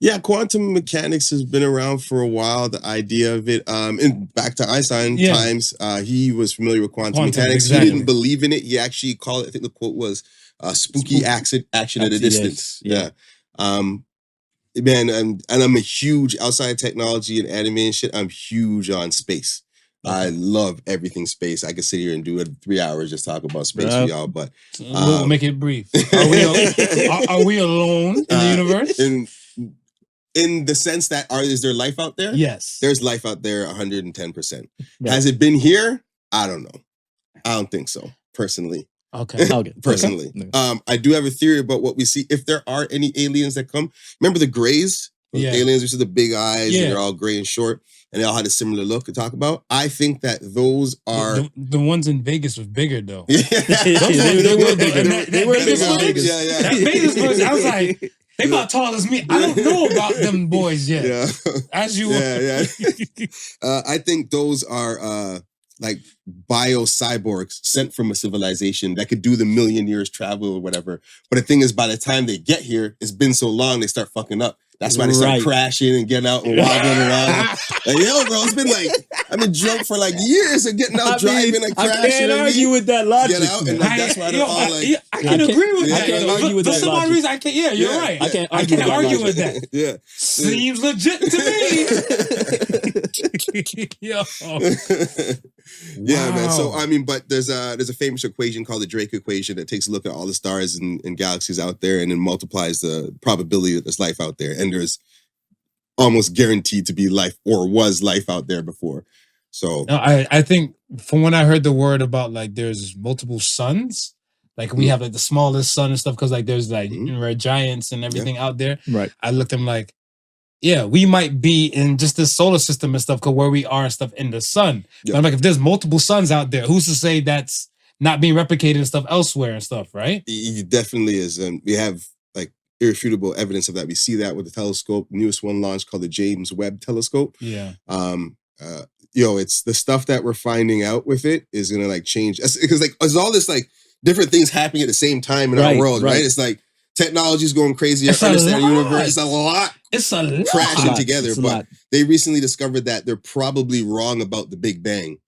Yeah, quantum mechanics has been around for a while. The idea of it, and back to Einstein times, he was familiar with quantum mechanics. Exactly. He didn't believe in it. He actually called it. I think the quote was "spooky action at a distance." Yes. Yeah. Man, and I'm a huge outside technology and anime and shit. I'm huge on space. Okay. I love everything space. I could sit here and do it 3 hours just talk about space for y'all. But we'll make it brief. Are we alone in the universe? In the sense that is there life out there? Yes. There's life out there 110%. Right. Has it been here? I don't know. I don't think so, personally. Okay. Personally. Okay. I do have a theory about what we see. If there are any aliens that come, remember the Greys? Yeah. Aliens, which are the big eyes, and they're all gray and short, and they all had a similar look to talk about. I think that those are... The ones in Vegas was bigger, though. Yeah. They were bigger. That Vegas was, I was like... They about tall as me. I don't know about them boys yet. Yeah. As you yeah. I think those are like bio-cyborgs sent from a civilization that could do the million years travel or whatever. But the thing is, by the time they get here, it's been so long, they start fucking up. That's why they start crashing and getting out and wobbling around. Like, yo, bro, it's been like, I've been drunk for like years and getting out driving and crashing. I can't argue with that logic. Get out and like, that's why they're all like... I can agree with that. I can't argue with that logic. For some reason, I can't, you're right. I can't argue with that. Yeah. Seems legit to me. Yo. Yeah, man. So, I mean, but there's a famous equation called the Drake equation that takes a look at all the stars and galaxies out there and then multiplies the probability that there's life out there. And there's almost guaranteed to be life or was life out there before. So no, I think from when I heard the word about like there's multiple suns, like we have like the smallest sun and stuff because like there's like red giants and everything out there. Right. I looked at them like, yeah, we might be in just the solar system and stuff because where we are and stuff in the sun. But I'm like, if there's multiple suns out there, who's to say that's not being replicated and stuff elsewhere and stuff, right? It definitely is. And we have like irrefutable evidence of that. We see that with the telescope, newest one launched called the James Webb Telescope. Yeah. It's the stuff that we're finding out with it is gonna like change because like there's all this like different things happening at the same time in our world, right? It's like technology's going crazy. Understanding the universe. It's a lot. It's a lot crashing together. But they recently discovered that they're probably wrong about the Big Bang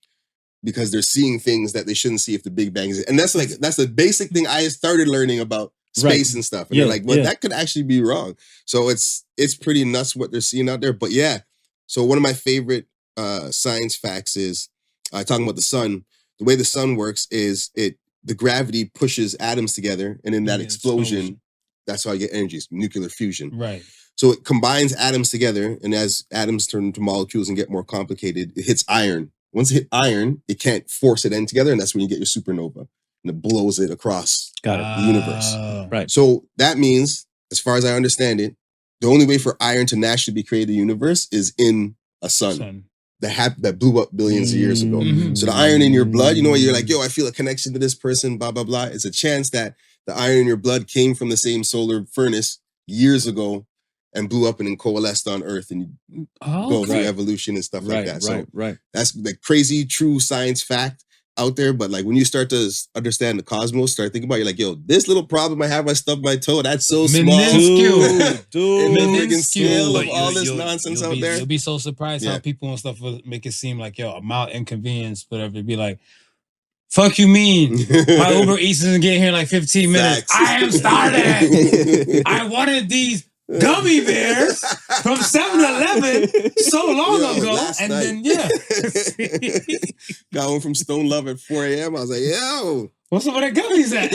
because they're seeing things that they shouldn't see if the Big Bang is. And that's the basic thing I started learning about space and stuff. And they're like, well, that could actually be wrong. So it's pretty nuts what they're seeing out there. But yeah, so one of my favorite science facts is talking about the sun. The way the sun works is the gravity pushes atoms together, and in that explosion, that's how you get energy. It's nuclear fusion. Right. So it combines atoms together, and as atoms turn into molecules and get more complicated, it hits iron. Once it hit iron, it can't force it in together, and that's when you get your supernova, and it blows it across the universe. Right. So that means, as far as I understand it, the only way for iron to naturally be created in the universe is in a sun. That blew up billions of years ago. So the iron in your blood, you're like, yo, I feel a connection to this person, blah, blah, blah. It's a chance that the iron in your blood came from the same solar furnace years ago and blew up and then coalesced on Earth and go through evolution and stuff like that. Right. That's the crazy, true science fact out there. But like when you start to understand the cosmos, start thinking about it, you're like, yo, this little problem I have, I stubbed my toe, that's so small. Dude. In the freaking scale of all this nonsense out there. You'll be so surprised how people and stuff will make it seem like, yo, I'm out inconvenience, whatever. It'd be like, fuck you mean? My Uber Eats isn't getting here in like 15 minutes. I am started. I wanted these gummy bears from 7-Eleven so long ago. And night. Then, got one from Stone Love at 4 a.m. I was like, yo. What's up with that gummies at?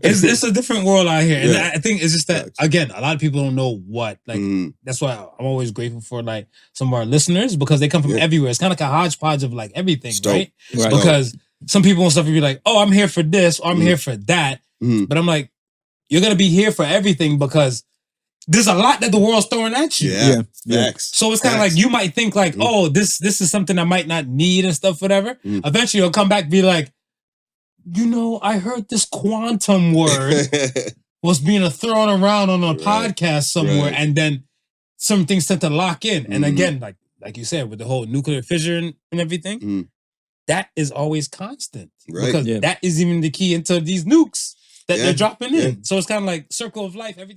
It's a different world out here. And I think it's just that, again, a lot of people don't know what. Like, that's why I'm always grateful for like some of our listeners because they come from everywhere. It's kind of like a hodgepodge of like everything, right? Because some people and stuff will be like, oh, I'm here for this, or I'm here for that. But I'm like, you're going to be here for everything because there's a lot that the world's throwing at you. So it's kind of like, you might think like, oh, this is something I might not need and stuff, whatever. Eventually you'll come back and be like, I heard this quantum word was being thrown around on a podcast somewhere. And then some things tend to lock in. And again, like you said, with the whole nuclear fission and everything, that is always constant. Because that is even the key into these nukes that they're dropping in. So it's kind of like circle of life. Everything.